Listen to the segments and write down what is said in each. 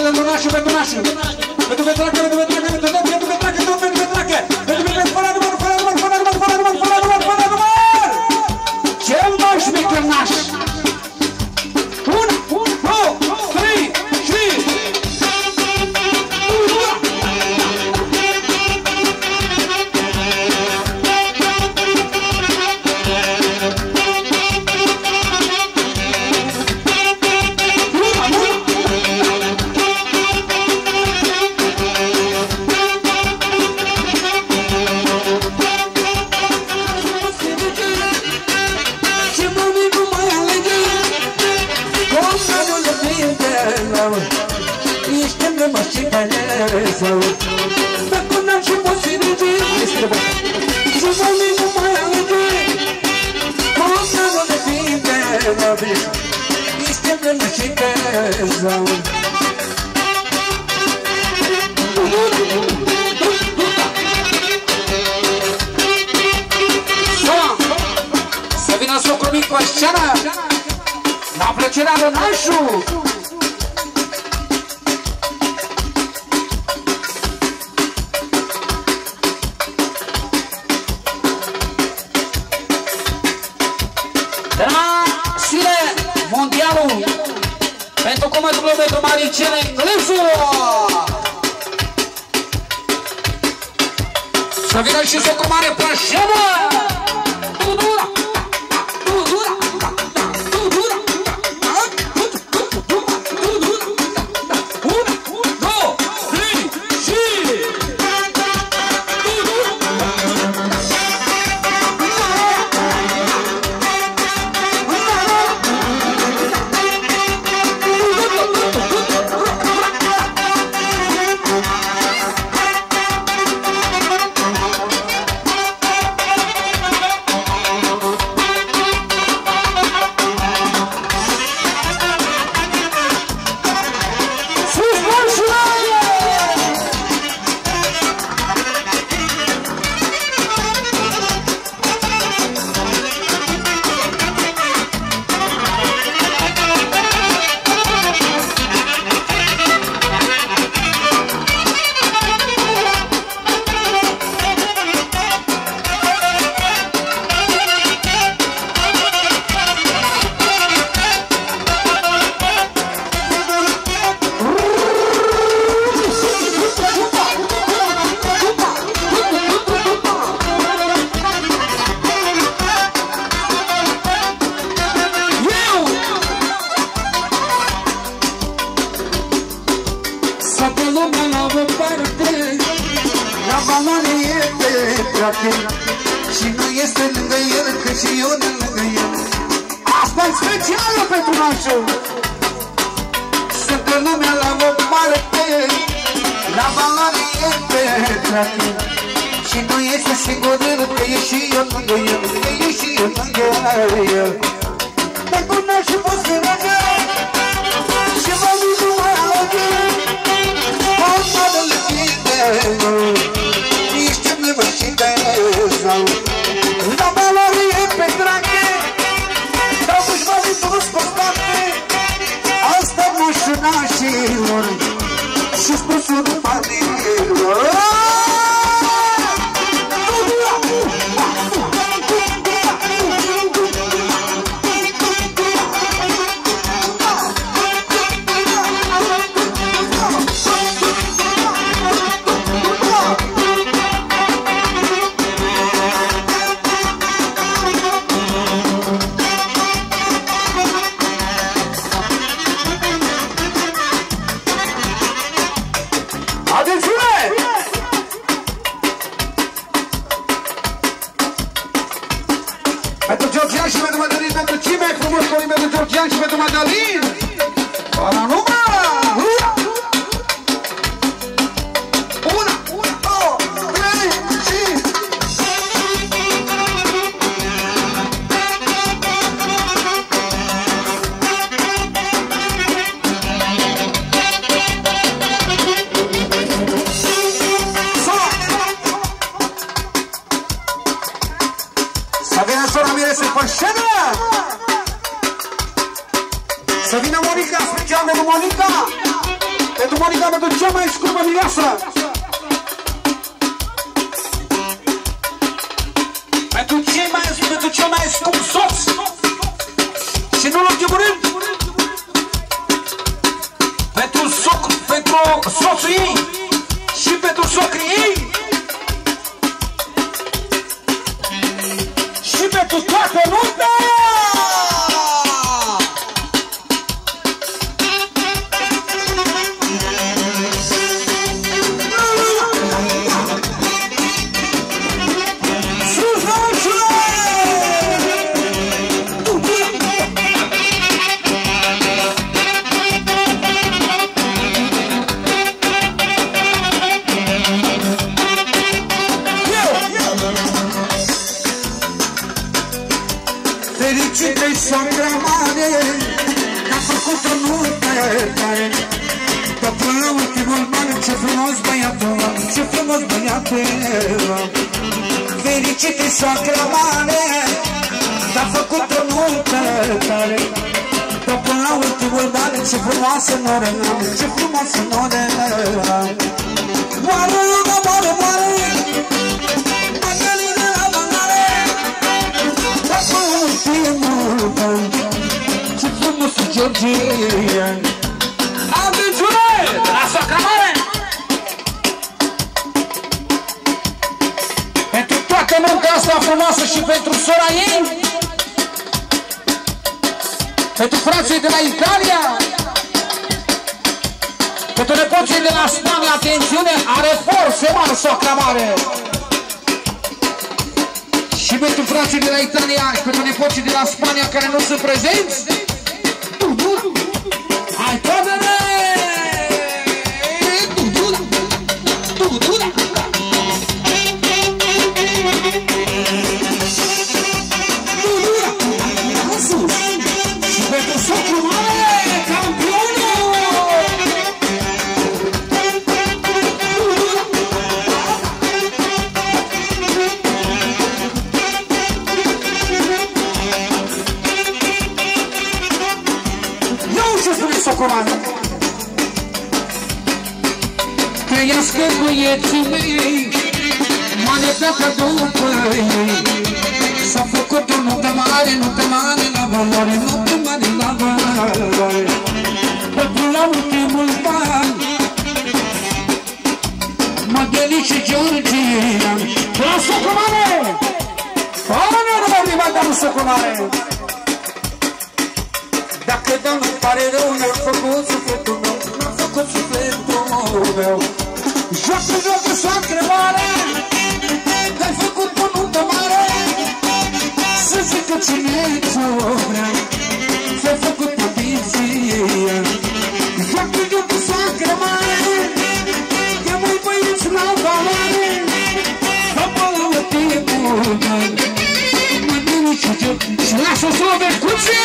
pentru nașul, pentru nașul. Pentru Petrache, pentru Petrache, pentru Petrache, pentru Petrache, pentru Petrache. Pentru Petrache, fără număr, fără număr, fără număr, fără număr, fără număr, fără număr. Cel mai șmecher naș. 1, 2, 3 și... Dacă n-am și posibilități și mami nu mai alege, controlul de ființe este vreme și căzau. Să vină socrul mic pe scenă, la plăcerea lui nașul. Pentru cometul pentru Maricele Inglesu. Să vină și socru mare pe scenă. Și nu este lângă el, că și eu de lângă el. Asta-i specială pentru nașul. Sunt lumea la o parte, la valoare e pe trache. Și nu este singur el, că e și eu lângă el, că e și eu lângă el. Pentru nașul poți fi lângă și mă duc mai alăge. O mădă lăchide, la valorie pe drache, dau cu-și banii toți postate. Asta nașul nașilor și spusul banilor. Pentru Georgian și pentru Madalin, pentru cei mai frumos copii, pentru Georgian și pentru Madalin. Para numai! Să vină Monica, special pentru Monica! pentru Monica, pentru cea mai scumpă mireasă. Pentru cel mai scump soț. Și nu l-ultimul rând, pentru soțul ei și pentru socrii ei și pentru toată lumea. Fericite-i soacra mare, că-a făcut-o nuntă tare. Că până la ultimul ban, ce frumos băiatul, ce frumos băiatul. Fericite-i soacra mare, că-a făcut-o nuntă tare. Că până la ultimul ban, ce frumoasă noră, ce frumoasă noră. Moară, moară, moară, ce frumos George. Aventure de la soacra mare. Pentru toată munca asta frumoasă și pentru sora ei, pentru frații de la Italia, pentru nepoții de la Spania. Atențiune, are forțe mari soacra mare. Și pentru frații de la Italia și pentru nepoții de la Spania care nu sunt prezenți, hai toate-ne! Și pentru socul mare, campionul! Trăiască băieții mei, manetatea după ei. S-a făcut o notă mare, la valoare, notă mare, la valoare. Până la ultimul ban, Mădălii și Georgina. La Socomare! Oameni, nu mă privat, dar nu Socomare! Dacă Doamne pare rău, n-am făcut sufletul meu, n-am făcut sufletul meu. Joacă, joacă, soacră mare, că-ai făcut o nuntă mare, să zică cine ți-o vrea, ți-ai făcut petiție. Joacă, joacă, soacră mare, că mai băieți la valoare, că până la timpul meu, mă nimici și lasă să o vecuție!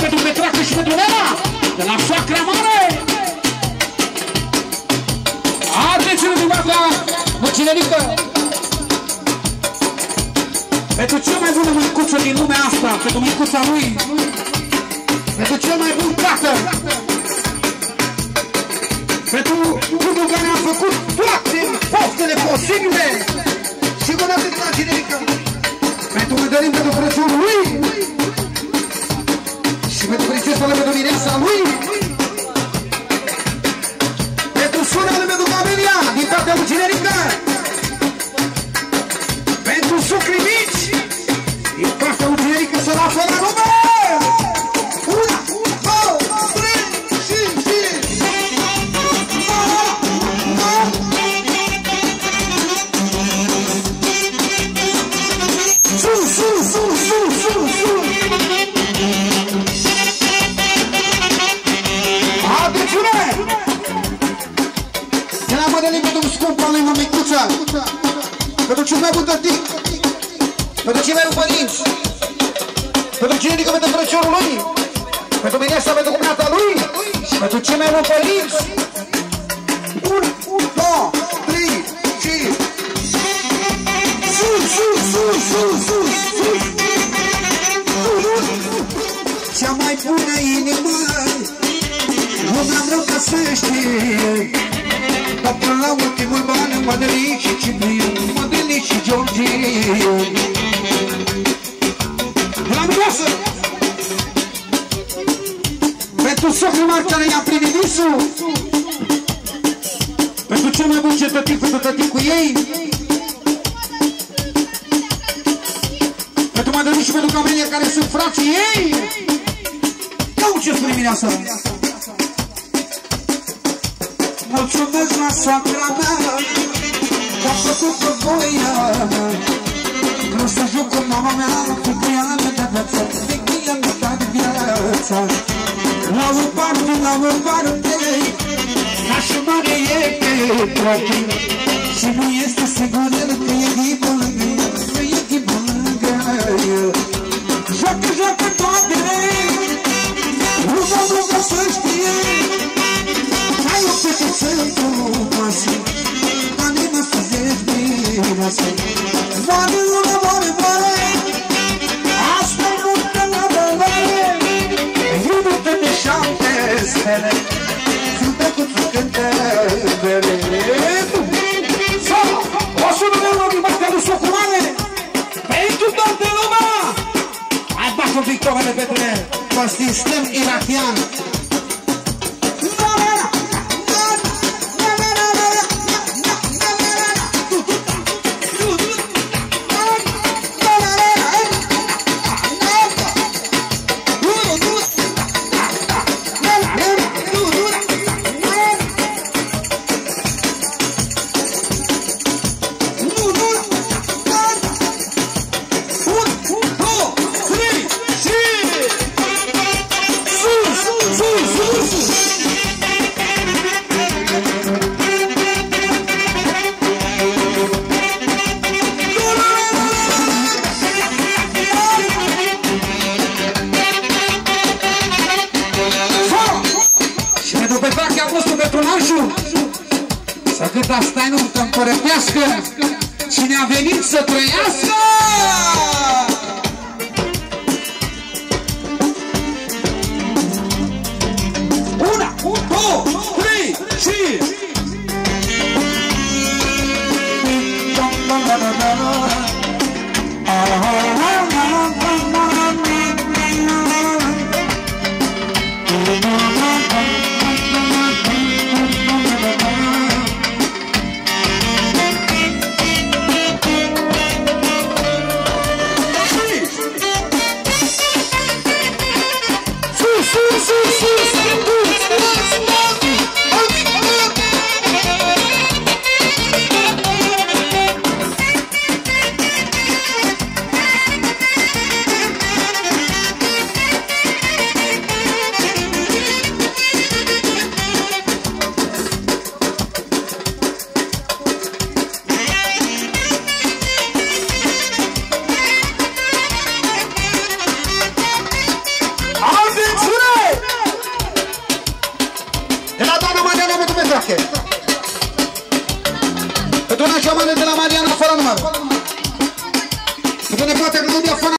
Pentru Petracă și pentru Nena, de la Soacra Mare. Atenție-ne din partea măcinerică. Pentru cea mai bună măicuță din lumea asta, pentru măicuța lui, pentru cel mai bun tată, pentru unul care a făcut toate poftele posibile și cu dată din măcinerică, pentru Mădălin, pentru frățiul lui, și pentru prințesa lui, pentru mireasa lui, pentru sora lui, pentru Camelia, din partea lui Generică, pentru sucrii mici, din partea lui Generică, să la fără lume! Una, două, trei și Mădălin, pentru scumpa lui mămicuța, pentru cel mai bun tătic, Pentru cei mai părinți, pentru cine ridică pentru frăciorul lui, pentru mine asta, pentru cumnata lui și pentru cei mai părinți. 1, 2, 3, 5. Sus, sus, sus, sus, sus, sus. Cea mai bună inimă, nu mi-am rău ca să știi. Dar până la ultimul ban, Mădălin și Ciprian, Mădălin și George. La miroasă! Pentru socrii mari care i-a plinit visul, pentru cel mai bun cetătic, pentru tătic cu ei, pentru Mădălin și pentru Camelia care sunt frații ei. Cau ce spune mireasa! Mulțumesc la soacra mea că-a făcut o voia. Vreau să joc cu mama mea, cu ea mea de viață, de ea mea de viață. La o parte, ca și mare e pe toate. Și nu este sigur că e ghibă lângă ea, că e ghibă lângă ea. Joacă toate, nu mă rugă să știe. Hai o fetiță frumoasă, dar nimă să zici mireasă. Moare, asta nu te la bălăie. Iubite de 7 stele, cântă cu cântările. Sau, 100 de euro din partea lui Socumane, pentru toată lumea. Hai bași un victoare pentru sistem irachian. Să cât asta nu te împărătească, cine a venit să trăiască! Una, 2, 3, 5! Pentru una cea mare de la Mariana fără număr.